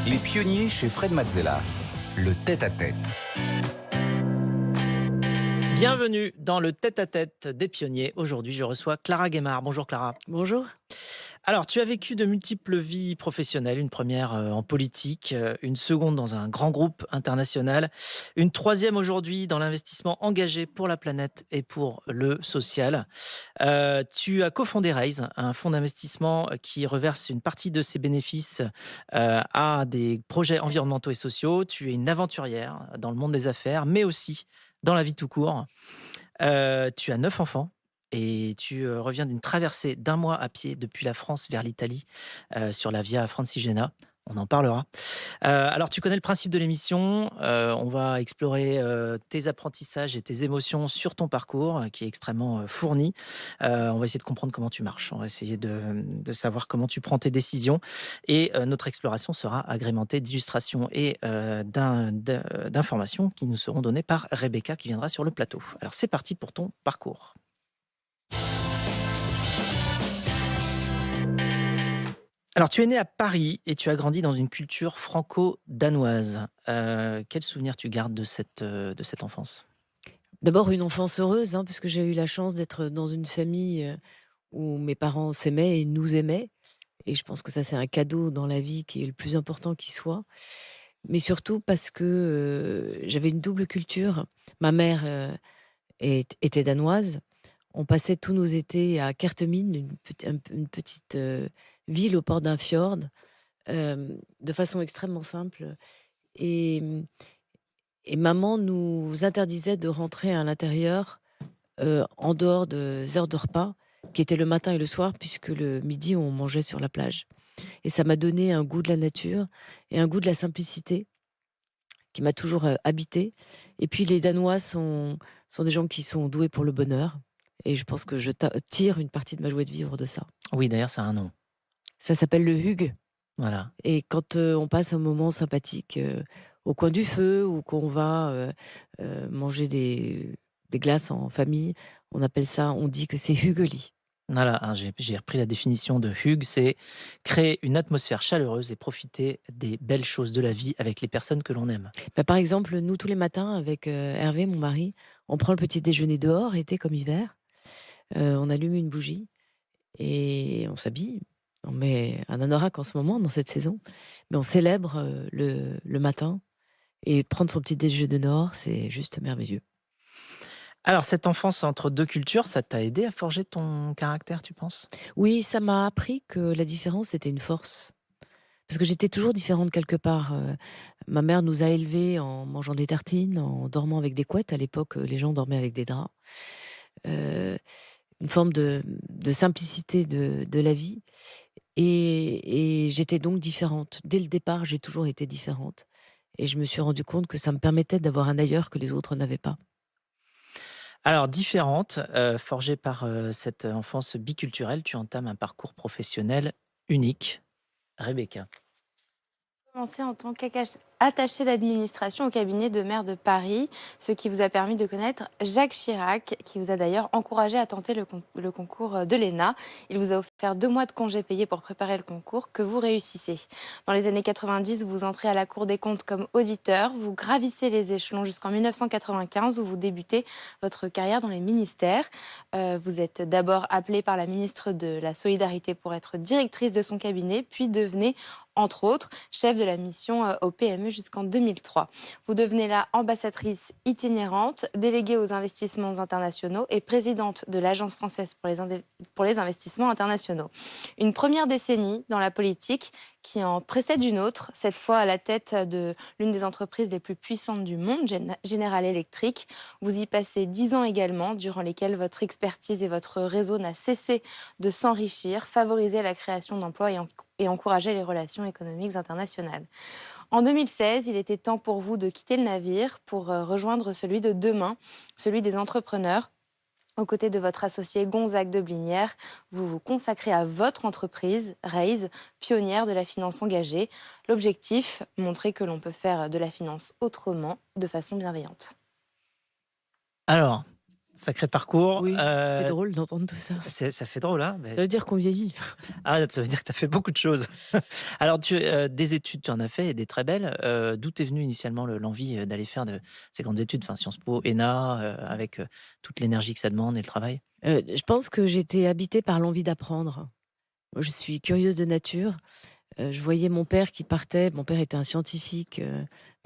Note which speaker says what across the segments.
Speaker 1: Les pionniers chez Fred Mazzella. Le tête-à-tête.
Speaker 2: Bienvenue dans le tête-à-tête des pionniers. Aujourd'hui, je reçois Clara Guémard. Bonjour Clara.
Speaker 3: Bonjour.
Speaker 2: Alors, tu as vécu de multiples vies professionnelles. Une première en politique, une seconde dans un grand groupe international, une troisième aujourd'hui dans l'investissement engagé pour la planète et pour le social. Tu as cofondé Raise, un fonds d'investissement qui reverse une partie de ses bénéfices à des projets environnementaux et sociaux. Tu es une aventurière dans le monde des affaires, mais aussi dans la vie tout court. Tu as 9 enfants et tu, reviens d'une traversée d'un mois à pied depuis la France vers l'Italie, sur la Via Francigena. On en parlera. Alors tu connais le principe de l'émission, on va explorer, tes apprentissages et tes émotions sur ton parcours, qui est extrêmement, fourni. On va essayer de comprendre comment tu marches. On va essayer de savoir comment tu prends tes décisions et notre exploration sera agrémentée d'illustrations et d'informations qui nous seront données par Rebecca qui viendra sur le plateau. Alors c'est parti pour ton parcours. Alors, tu es né à Paris et tu as grandi dans une culture franco-danoise. Quel souvenir tu gardes de cette enfance?
Speaker 3: D'abord une enfance heureuse, puisque j'ai eu la chance d'être dans une famille, où mes parents s'aimaient et nous aimaient, et je pense que ça, c'est un cadeau dans la vie qui est le plus important qui soit. Mais surtout parce que, j'avais une double culture. Ma mère, était danoise. On passait tous nos étés à Kerteminde, une petite, ville au port d'un fjord, de façon extrêmement simple, et et maman nous interdisait de rentrer à l'intérieur, en dehors des heures de repas, qui étaient le matin et le soir, puisque le midi, on mangeait sur la plage. Et ça m'a donné un goût de la nature et un goût de la simplicité qui m'a toujours, habitée. Et puis les Danois sont des gens qui sont doués pour le bonheur, et je pense que je tire une partie de ma joie de vivre de ça.
Speaker 2: Oui, d'ailleurs, ça a un nom.
Speaker 3: Ça s'appelle le hygge.
Speaker 2: Voilà.
Speaker 3: Et quand, on passe un moment sympathique, au coin du feu, ou qu'on va, manger des glaces en famille, on dit que c'est hügeli.
Speaker 2: Voilà, hein, j'ai repris la définition de Hugues, c'est créer une atmosphère chaleureuse et profiter des belles choses de la vie avec les personnes que l'on aime.
Speaker 3: Bah, par exemple, nous, tous les matins avec, Hervé, mon mari, on prend le petit déjeuner dehors, été comme hiver. On allume une bougie et on s'habille. On met un anorak en ce moment, dans cette saison, mais on célèbre, le matin, et prendre son petit déjeuner dehors, c'est juste merveilleux.
Speaker 2: Alors, cette enfance entre 2 cultures, ça t'a aidé à forger ton caractère, tu penses?
Speaker 3: Oui, ça m'a appris que la différence était une force. Parce que j'étais toujours différente quelque part. Ma mère nous a élevés en mangeant des tartines, en dormant avec des couettes. À l'époque, les gens dormaient avec des draps. Heu, une forme de simplicité de la vie, et j'étais donc différente. Dès le départ, j'ai toujours été différente, et je me suis rendu compte que ça me permettait d'avoir un ailleurs que les autres n'avaient pas.
Speaker 2: Alors différente, forgée par, cette enfance biculturelle, tu entames un parcours professionnel unique. Rebecca.
Speaker 4: Commencé en tant qu'attaché d'administration au cabinet de maire de Paris, ce qui vous a permis de connaître Jacques Chirac, qui vous a d'ailleurs encouragé à tenter le concours de l'ENA. Il vous a offert 2 mois de congés payés pour préparer le concours, que vous réussissez. Dans les années 90, vous entrez à la Cour des comptes comme auditeur, vous gravissez les échelons jusqu'en 1995, où vous débutez votre carrière dans les ministères. Vous êtes d'abord appelée par la ministre de la Solidarité pour être directrice de son cabinet, puis devenez entre autres, chef de la mission au PME jusqu'en 2003. Vous devenez là ambassadrice itinérante, déléguée aux investissements internationaux et présidente de l'Agence française pour les investissements internationaux. Une première décennie dans la politique qui en précède une autre, cette fois à la tête de l'une des entreprises les plus puissantes du monde, General Electric. Vous y passez 10 ans également, durant lesquels votre expertise et votre réseau n'a cessé de s'enrichir, favoriser la création d'emplois et encourager les relations économiques internationales. En 2016, il était temps pour vous de quitter le navire pour rejoindre celui de demain, celui des entrepreneurs. Aux côtés de votre associé Gonzague de Blinière, vous vous consacrez à votre entreprise, Raise, pionnière de la finance engagée. L'objectif, montrer que l'on peut faire de la finance autrement, de façon bienveillante.
Speaker 2: Alors, Sacré parcours.
Speaker 3: Oui, c'est drôle d'entendre tout ça.
Speaker 2: Ça fait drôle, hein?
Speaker 3: Ça veut dire qu'on vieillit.
Speaker 2: Ça veut dire que tu as fait beaucoup de choses. Alors des études, tu en as fait et des très belles. D'où t'est venue initialement l'envie, d'aller faire de ces grandes études? Enfin Sciences Po, ENA, avec, toute l'énergie que ça demande et le travail?
Speaker 3: Je pense que j'étais habitée par l'envie d'apprendre. Moi, je suis curieuse de nature. Je voyais mon père qui partait. Mon père était un scientifique,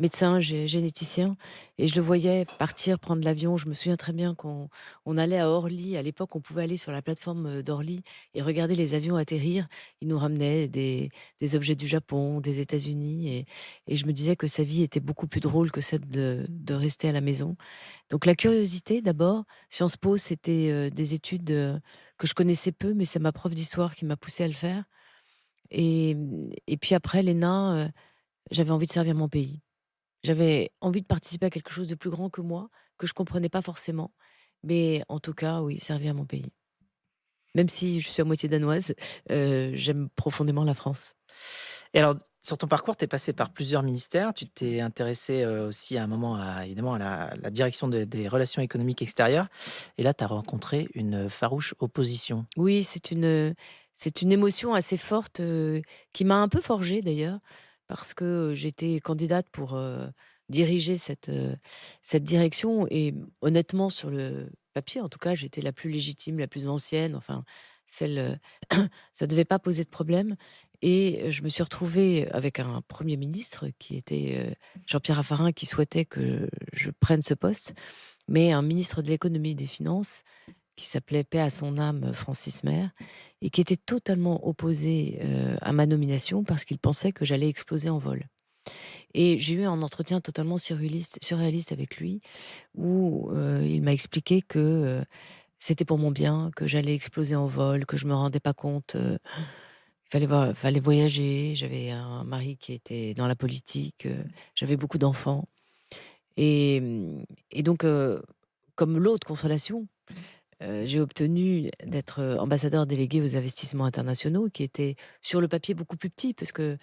Speaker 3: médecin généticien, et je le voyais partir prendre l'avion. Je me souviens très bien qu'on allait à Orly. À l'époque, on pouvait aller sur la plateforme, d'Orly et regarder les avions atterrir. Il nous ramenait des objets du Japon, des États-Unis, et je me disais que sa vie était beaucoup plus drôle que celle de rester à la maison. Donc la curiosité d'abord. Sciences Po, c'était, des études, que je connaissais peu, mais c'est ma prof d'histoire qui m'a poussée à le faire. Et puis après l'ENA, j'avais envie de servir mon pays. J'avais envie de participer à quelque chose de plus grand que moi, que je comprenais pas forcément. Mais en tout cas, oui, servir mon pays. Même si je suis à moitié danoise, j'aime profondément la France.
Speaker 2: Et alors, sur ton parcours, tu es passé par plusieurs ministères. Tu t'es intéressé, aussi à un moment à évidemment à la direction des relations économiques extérieures et là, tu as rencontré une farouche opposition.
Speaker 3: Oui, c'est une émotion assez forte, qui m'a un peu forgée d'ailleurs, parce que j'étais candidate pour, diriger cette direction, et honnêtement sur le papier en tout cas, j'étais la plus légitime, la plus ancienne, enfin celle, ça devait pas poser de problème, et je me suis retrouvée avec un premier ministre qui était, Jean-Pierre Raffarin, qui souhaitait que je prenne ce poste, mais un ministre de l'économie et des finances qui s'appelait, paix à son âme, Francis Maire, et qui était totalement opposé, à ma nomination parce qu'il pensait que j'allais exploser en vol. Et j'ai eu un entretien totalement surréaliste avec lui où, il m'a expliqué que, c'était pour mon bien, que j'allais exploser en vol, que je me rendais pas compte, fallait voyager. J'avais un mari qui était dans la politique, j'avais beaucoup d'enfants, et donc, comme lot de consolation, j'ai obtenu d'être, ambassadeur délégué aux investissements internationaux, qui était sur le papier beaucoup plus petit, parce que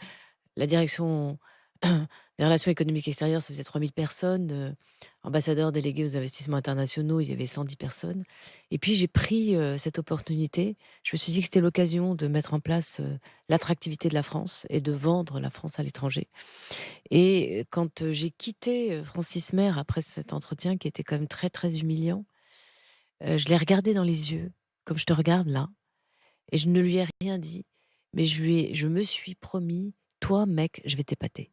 Speaker 3: la direction des relations économiques extérieures, ça faisait 3000 personnes, ambassadeur délégué aux investissements internationaux, il y avait 110 personnes, et puis j'ai pris, cette opportunité. Je me suis dit que c'était l'occasion de mettre en place, l'attractivité de la France et de vendre la France à l'étranger, et quand, j'ai quitté, Francis Maire après cet entretien qui était quand même très, très humiliant, je l'ai regardé dans les yeux, comme je te regarde là, et je ne lui ai rien dit, mais je me suis promis: «Toi mec, je vais t'épater»,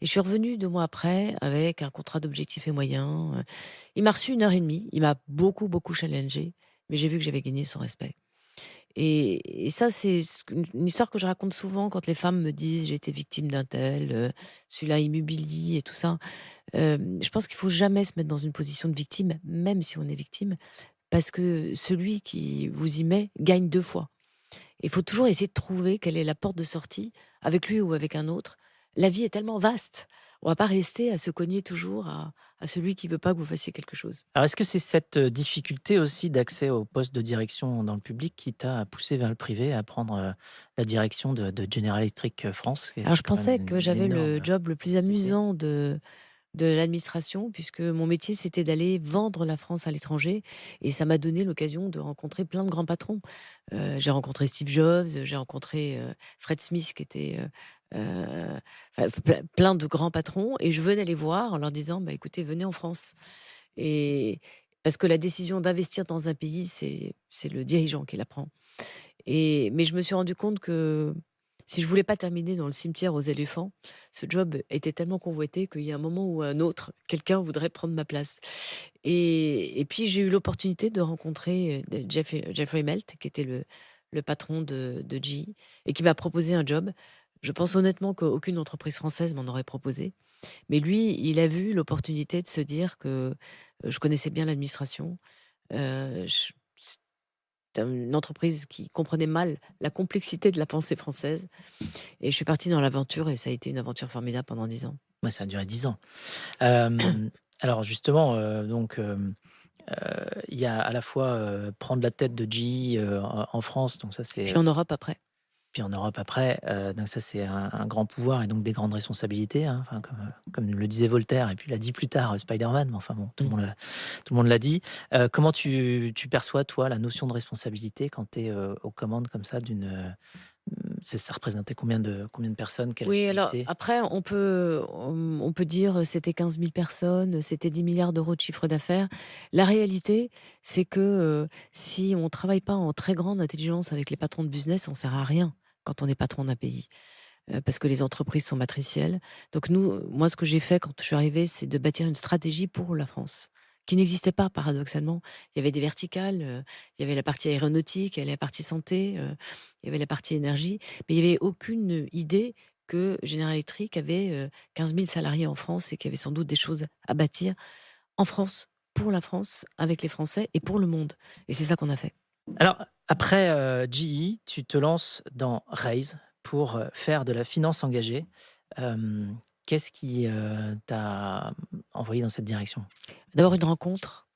Speaker 3: et je suis revenue 2 mois après avec un contrat d'objectifs et moyens, il m'a reçu 1 heure et demie, il m'a beaucoup, beaucoup challengée, mais j'ai vu que j'avais gagné son respect, et ça, c'est une histoire que je raconte souvent quand les femmes me disent: «J'ai été victime d'un tel, celui-là il m'humilie» et tout ça. Je pense qu'il faut jamais se mettre dans une position de victime, même si on est victime, parce que celui qui vous y met gagne 2 fois. Il faut toujours essayer de trouver quelle est la porte de sortie, avec lui ou avec un autre. La vie est tellement vaste, on va pas rester à se cogner toujours à celui qui veut pas que vous fassiez quelque chose.
Speaker 2: Alors est-ce que c'est cette, difficulté aussi d'accès au poste de direction dans le public qui t'a poussé vers le privé à prendre, la direction de General Electric, France, qui est
Speaker 3: Alors je
Speaker 2: quand même
Speaker 3: pensais que
Speaker 2: une
Speaker 3: j'avais le
Speaker 2: énorme
Speaker 3: job le plus
Speaker 2: société?
Speaker 3: amusant de l'administration, puisque mon métier, c'était d'aller vendre la France à l'étranger, et ça m'a donné l'occasion de rencontrer plein de grands patrons. J'ai rencontré Steve Jobs, j'ai rencontré, Fred Smith qui était, enfin plein de grands patrons, et je venais les voir en leur disant: «Bah, écoutez, venez en France», et parce que la décision d'investir dans un pays, c'est le dirigeant qui la prend, mais je me suis rendu compte que si je voulais pas terminer dans le cimetière aux éléphants, ce job était tellement convoité qu'il y a un moment ou un autre, quelqu'un voudrait prendre ma place, et puis j'ai eu l'opportunité de rencontrer, Jeffrey Melt, qui était le patron de GE, et qui m'a proposé un job. Je pense honnêtement qu'aucune entreprise française m'en aurait proposé. Mais lui, il a vu l'opportunité de se dire que, je connaissais bien l'administration, je c'était une entreprise qui comprenait mal la complexité de la pensée française, et je suis partie dans l'aventure, et ça a été une aventure formidable pendant 10 ans.
Speaker 2: Ouais, ça a duré 10 ans. Hem, alors justement, il y a à la fois, prendre la tête de GE, en France, donc ça c'est,
Speaker 3: Puis en Europe après.
Speaker 2: puis en Europe après, donc ça c'est un grand pouvoir et donc des grandes responsabilités, hein, enfin comme le disait Voltaire et puis l'a dit plus tard, Spider-Man, mais enfin bon,
Speaker 3: Mmh.
Speaker 2: tout le monde l'a dit. Comment tu perçois toi la notion de responsabilité quand tu es, aux commandes comme ça ça représentait combien de personnes? Quelle
Speaker 3: Oui, alors
Speaker 2: activité?
Speaker 3: après on peut dire, c'était 15 000 personnes, c'était 10 milliards d'euros de chiffre d'affaires. La réalité, c'est que, si on travaille pas en très grande intelligence avec les patrons de business, on sert à rien quand on est patron d'un pays. Parce que les entreprises sont matricielles. Donc nous, moi, ce que j'ai fait quand je suis arrivée, c'est de bâtir une stratégie pour la France, qui n'existait pas paradoxalement. Il y avait des verticales, il y avait la partie aéronautique, il y avait la partie santé, il y avait la partie énergie, mais il y avait aucune idée que General Electric avait, 15 000 salariés en France et qu'il y avait sans doute des choses à bâtir en France, pour la France, avec les Français et pour le monde. Et c'est ça qu'on a fait.
Speaker 2: Alors, après, GE, tu te lances dans Raise pour, faire de la finance engagée. Qu'est-ce qui, t'a envoyé dans cette direction?
Speaker 3: D'abord une rencontre.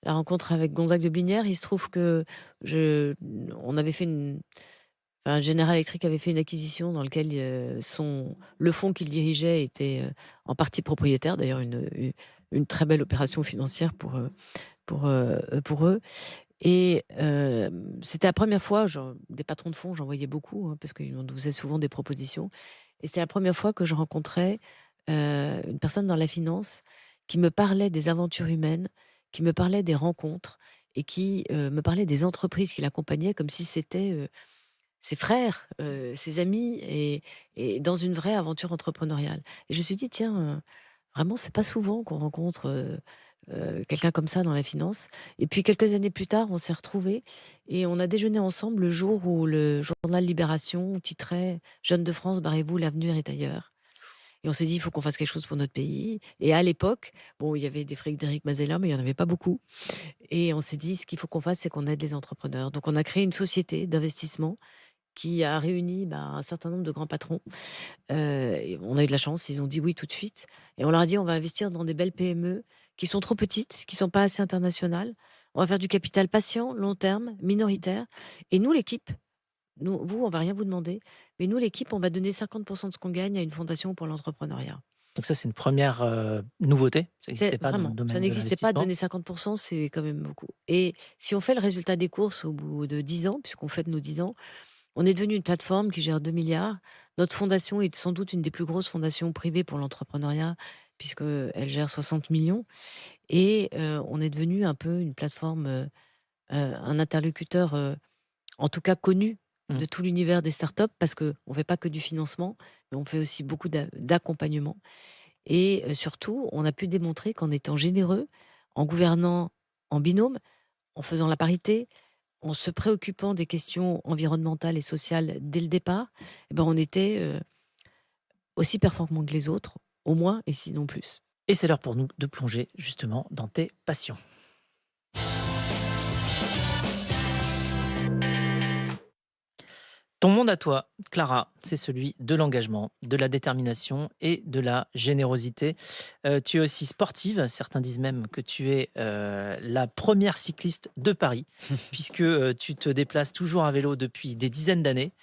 Speaker 3: La rencontre avec Gonzague de Blinière, il se trouve que je on avait fait une enfin, General Electric avait fait une acquisition dans lequel, le fonds qu'il dirigeait était, en partie propriétaire. D'ailleurs une très belle opération financière pour eux et c'était la première fois, des patrons de fonds, j'en voyais beaucoup, hein, parce qu'ils nous faisaient souvent des propositions et c'est la première fois que je rencontrais, une personne dans la finance qui me parlait des aventures humaines, qui me parlait des rencontres et qui, me parlait des entreprises qui l'accompagnaient comme si c'était, ses frères, ses amis et dans une vraie aventure entrepreneuriale et je me suis dit: «Tiens, vraiment c'est pas souvent qu'on rencontre, quelqu'un comme ça dans la finance» et puis quelques années plus tard, on s'est retrouvés et on a déjeuné ensemble le jour où le journal Libération titrait: «Jeunes de France, barrez-vous, l'avenir est ailleurs» et on s'est dit: «Il faut qu'on fasse quelque chose pour notre pays» et à l'époque, bon, il y avait des Frédéric Mazella, mais il y en avait pas beaucoup et on s'est dit: «Ce qu'il faut qu'on fasse, c'est qu'on aide les entrepreneurs». Donc on a créé une société d'investissement qui a réuni, bah, un certain nombre de grands patrons. Et on a eu de la chance, ils ont dit oui tout de suite et on leur a dit: «On va investir dans des belles PME qui sont trop petites, qui sont pas assez internationales. On va faire du capital patient, long terme, minoritaire et nous l'équipe, vous, on va rien vous demander, mais nous l'équipe, on va donner 50 de ce qu'on gagne à une fondation pour l'entrepreneuriat».
Speaker 2: Donc ça, c'est une première nouveauté, ça
Speaker 3: C'est
Speaker 2: n'existait pas dans le
Speaker 3: vraiment, ça
Speaker 2: domaine de
Speaker 3: n'existait pas,
Speaker 2: l'investissement.
Speaker 3: donner 50 c'est quand même beaucoup et si on fait le résultat des courses au bout de 10 ans, puisqu'on fête nos 10 ans, on est devenu une plateforme qui gère 2 milliards. Notre fondation est sans doute une des plus grosses fondations privées pour l'entrepreneuriat, puisqu'elle gère 60 millions et on est devenu un peu une plateforme, un interlocuteur, en tout cas connu
Speaker 2: Mmh.
Speaker 3: de tout l'univers des startups parce qu'on ne fait pas que du financement, mais on fait aussi beaucoup d'accompagnement et surtout, on a pu démontrer qu'en étant généreux, en gouvernant en binôme, en faisant la parité, en se préoccupant des questions environnementales et sociales dès le départ, eh ben, on était, aussi performants que les autres, au moins et sinon plus.
Speaker 2: Et c'est l'heure pour nous de plonger justement dans tes passions. Ton monde à toi, Clara, c'est celui de l'engagement, de la détermination et de la générosité. Tu es aussi sportive, certains disent même que tu es, la première cycliste de Paris puisque, tu te déplaces toujours à vélo depuis des dizaines d'années.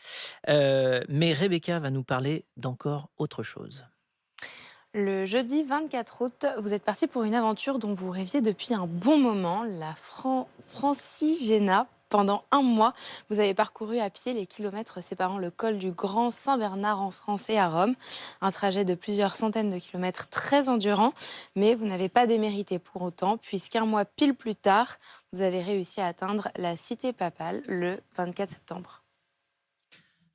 Speaker 2: Mais Rebecca va nous parler d'encore autre chose.
Speaker 4: Le jeudi 24 août, vous êtes parti pour une aventure dont vous rêviez depuis un bon moment, la Francigena. Pendant un mois, vous avez parcouru à pied les kilomètres séparant le col du Grand Saint-Bernard en France et à Rome. Un trajet de plusieurs centaines de kilomètres très endurant, mais vous n'avez pas démérité pour autant, puisqu'un mois pile plus tard, vous avez réussi à atteindre la cité papale le 24 septembre.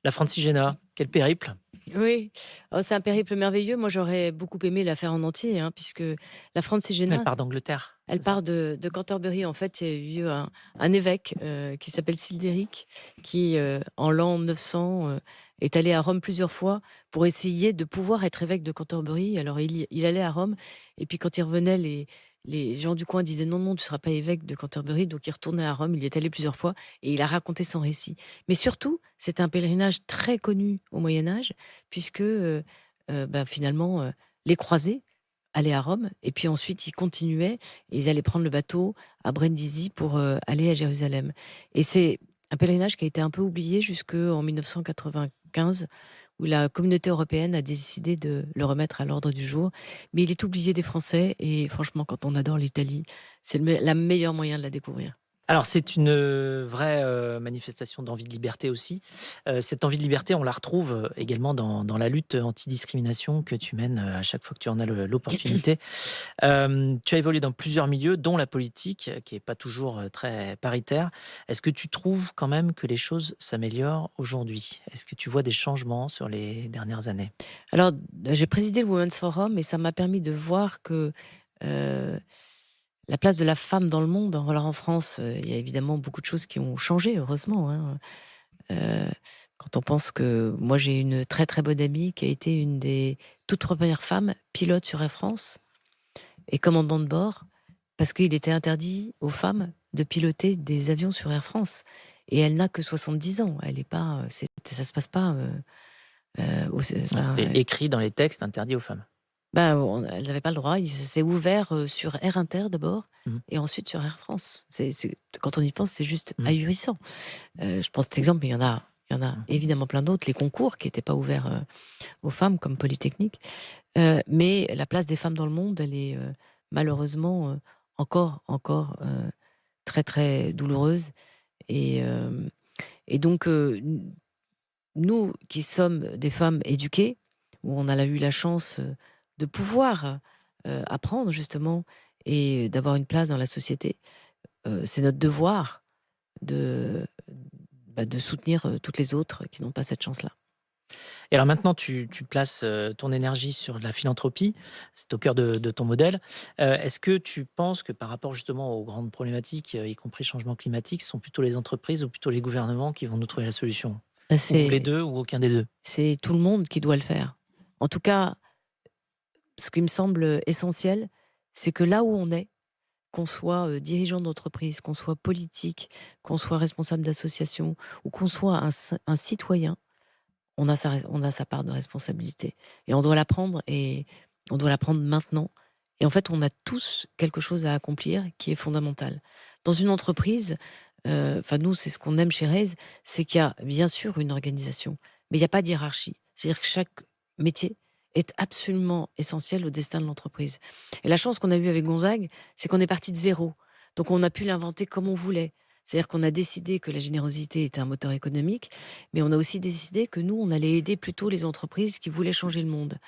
Speaker 2: La Francigena, quel périple!
Speaker 3: Oui, oh, c'est un périple merveilleux. Moi, j'aurais beaucoup aimé la faire en entier, hein, puisque la
Speaker 2: Elle
Speaker 3: Francigena,
Speaker 2: part d'Angleterre,
Speaker 3: elle
Speaker 2: c'est ça?
Speaker 3: part de Canterbury. En fait, il y a eu un évêque qui s'appelle Sildéric, qui, en l'an 900, est allé à Rome plusieurs fois pour essayer de pouvoir être évêque de Canterbury. Alors, il allait à Rome, et puis quand il revenait, les gens du coin disaient: «Non, non, tu ne seras pas évêque de Canterbury». Donc, il retournait à Rome, il y est allé plusieurs fois, et il a raconté son récit. Mais surtout, c'est un pèlerinage très connu au Moyen-Âge, puisque ben, finalement, les croisés allaient à Rome, et puis ensuite ils continuaient. Ils allaient prendre le bateau à Brindisi pour, aller à Jérusalem et c'est Un pèlerinage qui a été un peu oublié jusqu'en 1995, où la Communauté européenne a décidé de le remettre à l'ordre du jour. Mais il est oublié des Français et franchement, quand on adore l'Italie, c'est la meilleure moyen de la découvrir.
Speaker 2: Alors c'est une, vraie, manifestation d'envie de liberté aussi. Cette envie de liberté, on la retrouve, également dans la lutte antidiscrimination que tu mènes, à chaque fois que tu en as l'opportunité. Tu as évolué dans plusieurs milieux, dont la politique, qui est pas toujours, très paritaire. Est-ce que tu trouves quand même que les choses s'améliorent aujourd'hui? Est-ce que tu vois des changements sur les dernières années?
Speaker 3: Alors, j'ai présidé le Women's Forum et ça m'a permis de voir que, heu, la place de la femme dans le monde, alors en France, il y a évidemment beaucoup de choses qui ont changé, heureusement, hein. Heu, Quand on pense que moi j'ai une très, très bonne amie qui a été une des toutes premières femmes pilotes sur Air France et commandant de bord, parce qu'il était interdit aux femmes de piloter des avions sur Air France et elle n'a que 70 ans. Elle est pas, ça se passe pas, au
Speaker 2: Donc
Speaker 3: enfin,
Speaker 2: c'était écrit dans les textes interdits aux femmes.
Speaker 3: bah, elle n'avait pas le droit. Il s'est ouvert, sur Air Inter d'abord
Speaker 2: Mmh.
Speaker 3: et ensuite sur Air France. C'est quand on y pense, c'est juste
Speaker 2: Mmh.
Speaker 3: ahurissant. Je prends cet exemple, mais il y en a
Speaker 2: Mmh.
Speaker 3: évidemment plein d'autres. Les concours qui n'étaient pas ouverts, aux femmes comme Polytechnique. Mais la place des femmes dans le monde, elle est, malheureusement, encore, très, très douloureuse et hem et donc nous qui sommes des femmes éduquées, où on a eu la chance, de pouvoir, apprendre justement et d'avoir une place dans la société, c'est notre devoir de, de soutenir, toutes les autres qui n'ont pas cette chance-là.
Speaker 2: Et alors maintenant, tu places, ton énergie sur la philanthropie, c'est au cœur de ton modèle. Est-ce que tu penses que par rapport justement aux grandes problématiques, y compris changement climatique, ce sont plutôt les entreprises ou plutôt les gouvernements qui vont nous trouver la solution?
Speaker 3: Bah,
Speaker 2: Ou les
Speaker 3: c'est
Speaker 2: 2 ou aucun des 2?
Speaker 3: c'est tout le monde qui doit le faire. En tout cas, ce qui me semble essentiel, c'est que là où on est, qu'on soit, dirigeant d'entreprise, qu'on soit politique, qu'on soit responsable d'association ou qu'on soit un citoyen, on a sa part de responsabilité et on doit la prendre et on doit la prendre maintenant et en fait, on a tous quelque chose à accomplir qui est fondamental. Dans une entreprise, enfin nous, c'est ce qu'on aime chez Raise, c'est qu'il y a bien sûr une organisation, mais il y a pas de hiérarchie. C'est-à-dire que chaque métier est absolument essentiel au destin de l'entreprise et la chance qu'on a eue avec Gonzague, c'est qu'on est parti de zéro. Donc on a pu l'inventer comme on voulait. C'est-à-dire qu'on a décidé que la générosité était un moteur économique, mais on a aussi décidé que nous, on allait aider plutôt les entreprises qui voulaient changer le monde.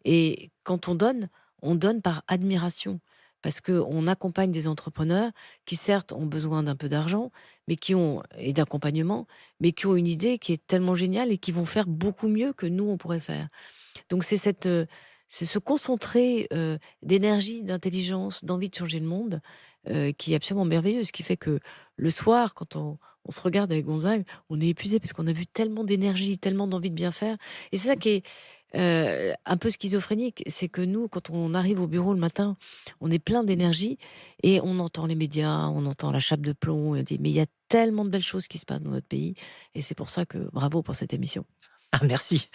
Speaker 3: Et quand on donne par admiration. Parce qu'on accompagne des entrepreneurs qui, certes, ont besoin d'un peu d'argent, mais et d'accompagnement, mais qui ont une idée qui est tellement géniale et qui vont faire beaucoup mieux que nous, on pourrait faire. Donc, c'est se concentrer d'énergie, d'intelligence, d'envie de changer le monde qui est absolument merveilleux. Ce qui fait que le soir, quand on se regarde avec Gonzague, on est épuisé parce qu'on a vu tellement d'énergie, tellement d'envie de bien faire. Et c'est ça qui est un peu schizophrénique. C'est que nous, quand on arrive au bureau le matin, on est plein d'énergie et on entend les médias, on entend la chape de plomb. Et on dit, mais il y a tellement de belles choses qui se passent dans notre pays. Et c'est pour ça que bravo pour cette émission.
Speaker 2: Ah merci.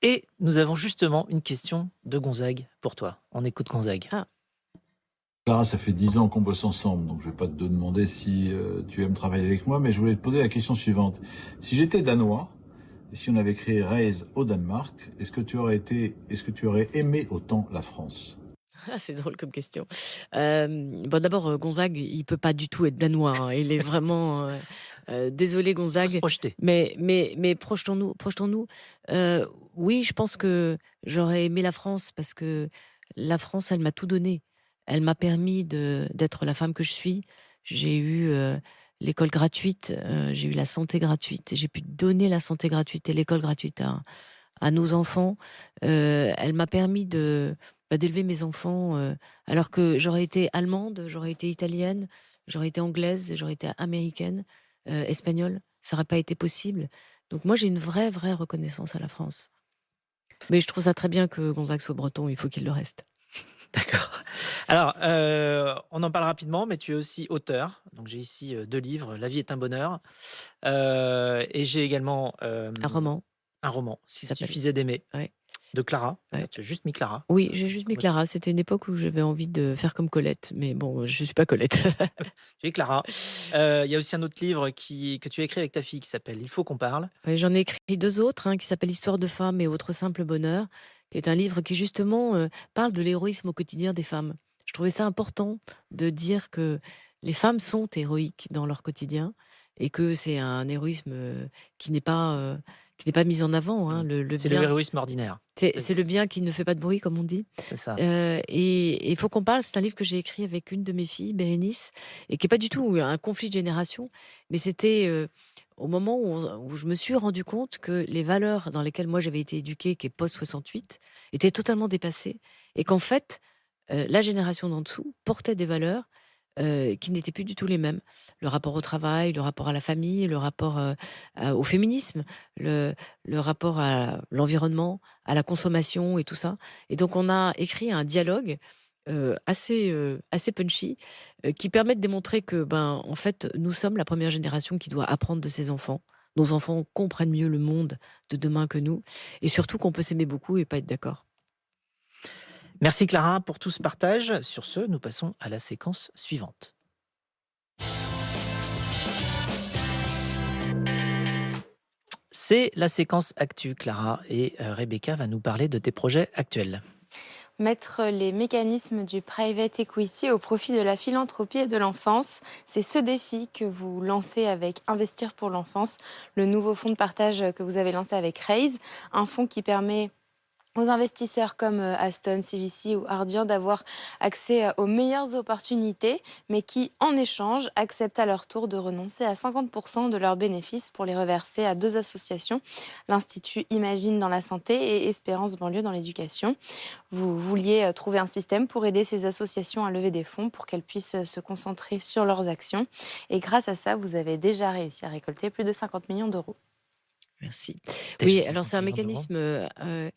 Speaker 2: Et nous avons justement une question de Gonzague pour toi. On écoute Gonzague.
Speaker 3: Ah,
Speaker 5: Clara, ça fait 10 ans qu'on bosse ensemble, donc je vais pas te demander si tu aimes travailler avec moi, mais je voulais te poser la question suivante. Si j'étais danois, et si on avait créé Raise au Danemark, est-ce que tu aurais aimé autant la France?
Speaker 3: c'est drôle comme question. Bon, d'abord, Gonzague, il peut pas du tout être danois, hein. Il est vraiment, désolé
Speaker 2: Faut se
Speaker 3: Gonzague,
Speaker 2: projeter.
Speaker 3: mais projetons-nous. Oui, je pense que j'aurais aimé la France parce que la France, elle m'a tout donné. Elle m'a permis d'être la femme que je suis. J'ai eu, l'école gratuite, j'ai eu la santé gratuite. J'ai pu donner la santé gratuite et l'école gratuite à nos enfants. Elle m'a permis d'élever mes enfants, alors que j'aurais été allemande, j'aurais été italienne, j'aurais été anglaise, j'aurais été américaine, espagnole, ça aurait pas été possible. Donc moi, j'ai une vraie, vraie reconnaissance à la France. Mais je trouve ça très bien que Gonzague soit breton, il faut qu'il le reste.
Speaker 2: D'accord. Alors, on en parle rapidement, mais tu es aussi auteur. Donc j'ai ici, 2 livres, «La vie est un bonheur», et j'ai également,
Speaker 3: Un roman
Speaker 2: un roman,
Speaker 3: qui
Speaker 2: «S'il
Speaker 3: s'appelle
Speaker 2: suffisait d'aimer».
Speaker 3: ouais.
Speaker 2: De Clara.
Speaker 3: Ouais.
Speaker 2: Tu as juste mis Clara.
Speaker 3: Oui, j'ai juste mis
Speaker 2: Ouais.
Speaker 3: Clara. C'était une époque où j'avais envie de faire comme Colette, mais bon, je suis pas Colette.
Speaker 2: Tu es Clara. Il y a aussi un autre livre que tu as écrit avec ta fille qui s'appelle Il faut qu'on parle.
Speaker 3: Ouais, j'en ai écrit 2 autres, qui s'appellent «Histoire de femmes et autres simples bonheurs», qui est un livre qui justement, parle de l'héroïsme au quotidien des femmes. Je trouvais ça important de dire que les femmes sont héroïques dans leur quotidien et que c'est un héroïsme, qui n'est pas mis en avant,
Speaker 2: Mmh.
Speaker 3: le
Speaker 2: C'est le
Speaker 3: bien.
Speaker 2: héroïsme ordinaire.
Speaker 3: C'est le bien qui ne fait pas de bruit, comme on dit.
Speaker 2: C'est ça.
Speaker 3: Et il faut qu'on parle, c'est un livre que j'ai écrit avec une de mes filles, Bérénice, et qui est pas du tout un conflit de génération, mais c'était, au moment où je me suis rendu compte que les valeurs dans lesquelles moi j'avais été éduquée, qui est post 68, étaient totalement dépassées et qu'en fait, la génération d'en dessous portait des valeurs, qui n'étaient plus du tout les mêmes. Le rapport au travail, le rapport à la famille, le rapport, au féminisme, le le rapport à l'environnement, à la consommation et tout ça. Et donc on a écrit un dialogue, assez punchy, qui permet de démontrer que, ben, en fait, nous sommes la première génération qui doit apprendre de ses enfants. Nos enfants comprennent mieux le monde de demain que nous et surtout qu'on peut s'aimer beaucoup et pas être d'accord.
Speaker 2: Merci Clara pour tout ce partage. Sur ce, nous passons à la séquence suivante. C'est la séquence Actu, Clara, et Rebecca va nous parler de tes projets actuels.
Speaker 4: Mettre les mécanismes du private equity au profit de la philanthropie et de l'enfance, c'est ce défi que vous lancez avec Investir pour l'enfance, le nouveau fonds de partage que vous avez lancé avec Raise, un fonds qui permet aux investisseurs comme Aston, CVC ou Ardian d'avoir accès aux meilleures opportunités, mais qui, en échange, acceptent à leur tour de renoncer à 50% de leurs bénéfices pour les reverser à 2 associations, l'Institut Imagine dans la santé et Espérance banlieue dans l'éducation. Vous vouliez trouver un système pour aider ces associations à lever des fonds pour qu'elles puissent se concentrer sur leurs actions. Et grâce à ça, vous avez déjà réussi à récolter plus de 50 millions d'euros.
Speaker 3: Merci.
Speaker 2: Déjà
Speaker 3: Oui, alors
Speaker 2: 50
Speaker 3: c'est un
Speaker 2: millions d'euros.
Speaker 3: mécanisme,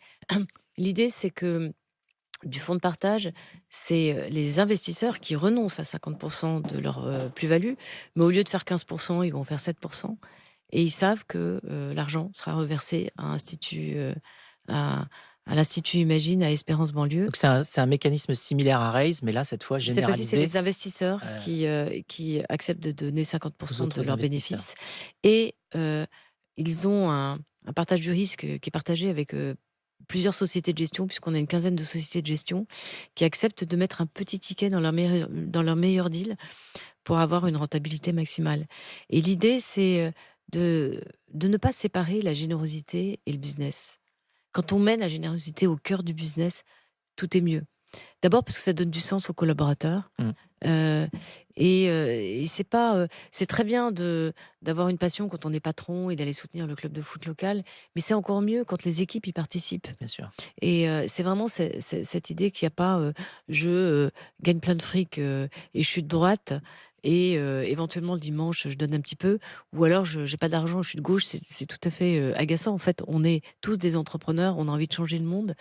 Speaker 3: l'idée c'est que du fonds de partage, c'est, les investisseurs qui renoncent à 50% de leur, plus-value, mais au lieu de faire 15%, ils vont faire 7% et ils savent que, l'argent sera reversé à à l'Institut Imagine, à Espérance banlieue.
Speaker 2: Donc c'est un mécanisme similaire à Raise, mais là, cette fois,
Speaker 3: Cette fois-ci, c'est
Speaker 2: généralisé
Speaker 3: les investisseurs
Speaker 2: euh,
Speaker 3: qui acceptent de donner
Speaker 2: aux
Speaker 3: 50% de
Speaker 2: autres
Speaker 3: leurs
Speaker 2: investisseurs.
Speaker 3: bénéfices et ils ont un partage du risque, qui est partagé avec, plusieurs sociétés de gestion, puisqu'on a une quinzaine de sociétés de gestion qui acceptent de mettre un petit ticket dans leur meilleur deal pour avoir une rentabilité maximale. Et l'idée, c'est, de ne pas séparer la générosité et le business. Quand on met la générosité au cœur du business, tout est mieux. D'abord parce que ça donne du sens aux collaborateurs,
Speaker 2: Mm.
Speaker 3: heu et c'est très bien d'avoir une passion quand on est patron et d'aller soutenir le club de foot local, mais c'est encore mieux quand les équipes y participent
Speaker 2: Bien sûr.
Speaker 3: et c'est vraiment cette idée qu'il y a pas, je, gagne plein de fric, et je suis de droite et éventuellement le dimanche, je donne un petit peu ou alors je j'ai pas d'argent, je suis de gauche, c'est tout à fait, agaçant. En fait, on est tous des entrepreneurs, on a envie de changer le monde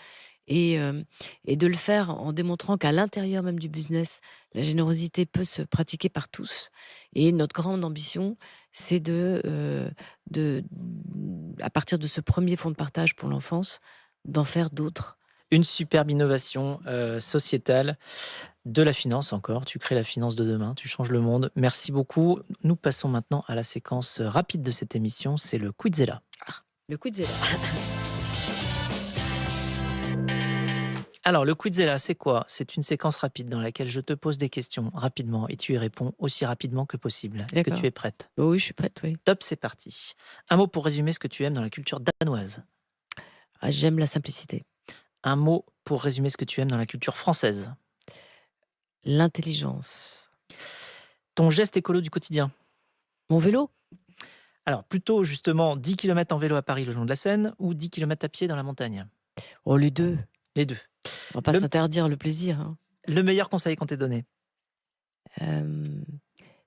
Speaker 3: et et de le faire en démontrant qu'à l'intérieur même du business, la générosité peut se pratiquer par tous et notre grande ambition, c'est de à partir de ce premier fonds de partage pour l'enfance, d'en faire d'autres.
Speaker 2: Une superbe innovation sociétale de la finance encore. Tu crées la finance de demain, tu changes le monde. Merci beaucoup. Nous passons maintenant à la séquence rapide de cette émission, c'est le Quizella.
Speaker 3: Le Quizella.
Speaker 2: Alors, le Quizella, c'est quoi? C'est une séquence rapide dans laquelle je te pose des questions rapidement et tu y réponds aussi rapidement que possible. Est-ce que
Speaker 3: D'accord.
Speaker 2: tu es prête?
Speaker 3: Bah oui, je suis prête, oui.
Speaker 2: Top, c'est parti. Un mot pour résumer ce que tu aimes dans la culture danoise.
Speaker 3: Ah, j'aime la simplicité,
Speaker 2: Un mot pour résumer ce que tu aimes dans la culture française.
Speaker 3: l'intelligence.
Speaker 2: Ton geste écolo du quotidien.
Speaker 3: Mon vélo?
Speaker 2: Alors, plutôt justement 10 km en vélo à Paris le long de la Seine ou 10 km à pied dans la montagne.
Speaker 3: Oh les 2.
Speaker 2: Les deux.
Speaker 3: On va pas
Speaker 2: Le,
Speaker 3: s'interdire le plaisir, hein.
Speaker 2: le meilleur conseil qu'on t'ait donné.
Speaker 3: Hem,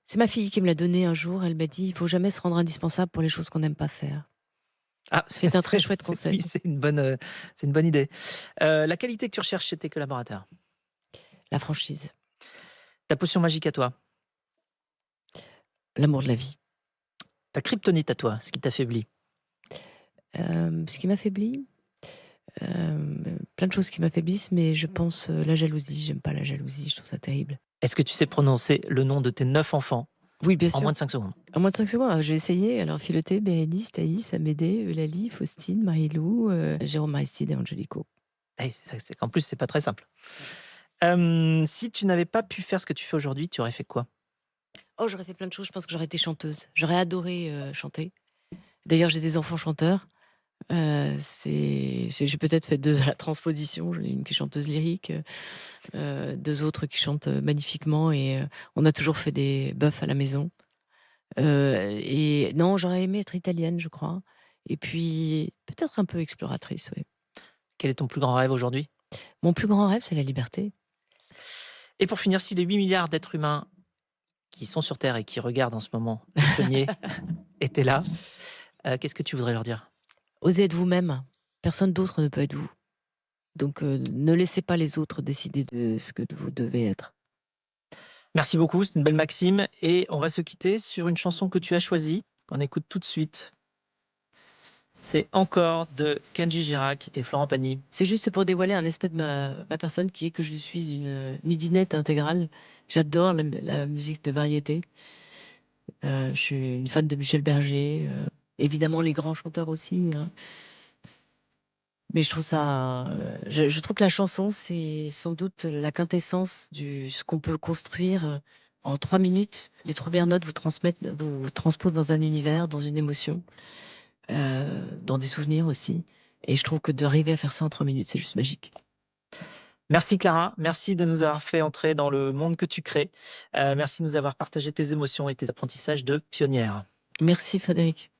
Speaker 3: c'est ma fille qui me l'a donné un jour, elle m'a dit: «Il faut jamais se rendre indispensable pour les choses qu'on n'aime pas faire».
Speaker 2: Ah,
Speaker 3: C'est un très chouette conseil.
Speaker 2: Oui, c'est une bonne idée. La qualité que tu recherches chez tes collaborateurs.
Speaker 3: La franchise,
Speaker 2: Ta potion magique à toi.
Speaker 3: l'amour de la vie.
Speaker 2: Ta kryptonite à toi, ce qui t'affaiblit.
Speaker 3: Ce qui m'affaiblit, Plein de choses qui m'affaiblissent, mais je pense, la jalousie. J'aime pas la jalousie, je trouve ça terrible.
Speaker 2: Est-ce que tu sais prononcer le nom de tes 9 enfants
Speaker 3: Oui, bien
Speaker 2: en
Speaker 3: sûr.
Speaker 2: moins de 5 secondes?
Speaker 3: En moins de 5 secondes, alors je vais essayer. Alors Philothée, Bérénice, Thaïs, Amédée, Eulalie, Faustine, Marie-Lou, Jérôme Aristide et Angelico.
Speaker 2: Eh, c'est qu'en plus, c'est pas très simple. Si tu n'avais pas pu faire ce que tu fais aujourd'hui, tu aurais fait quoi?
Speaker 3: Oh, j'aurais fait plein de choses, je pense que j'aurais été chanteuse. J'aurais adoré, chanter. D'ailleurs, j'ai des enfants chanteurs. J'ai peut-être fait 2 à la transposition. J'en ai une qui est chanteuse lyrique, 2 autres qui chantent, magnifiquement et on a toujours fait des bœufs à la maison. Et non, j'aurais aimé être italienne, je crois et puis peut-être un peu exploratrice, oui.
Speaker 2: Quel est ton plus grand rêve aujourd'hui?
Speaker 3: Mon plus grand rêve, c'est la liberté.
Speaker 2: Et pour finir, si les 8 milliards d'êtres humains qui sont sur Terre et qui regardent en ce moment le Pionnier étaient là, qu'est-ce que tu voudrais leur dire?
Speaker 3: Osez être vous-même, personne d'autre ne peut être vous. Donc ne laissez pas les autres décider de ce que vous devez être.
Speaker 2: Merci beaucoup, c'est une belle maxime et on va se quitter sur une chanson que tu as choisie, qu'on écoute tout de suite. C'est Encore de Kenji Girac et Florent Pagny.
Speaker 3: C'est juste pour dévoiler un aspect de ma personne qui est que je suis une midinette intégrale. J'adore la musique de variété. Je suis une fan de Michel Berger, évidemment les grands chanteurs aussi, hein. Mais je trouve ça, je trouve que la chanson, c'est sans doute la quintessence du ce qu'on peut construire, en 3 minutes. Les premières notes vous transposent dans un univers, dans une émotion, dans des souvenirs aussi et je trouve que d'arriver à faire ça en 3 minutes, c'est juste magique.
Speaker 2: Merci Clara, merci de nous avoir fait entrer dans le monde que tu crées. Merci de nous avoir partagé tes émotions et tes apprentissages de pionnière.
Speaker 3: Merci Frédéric.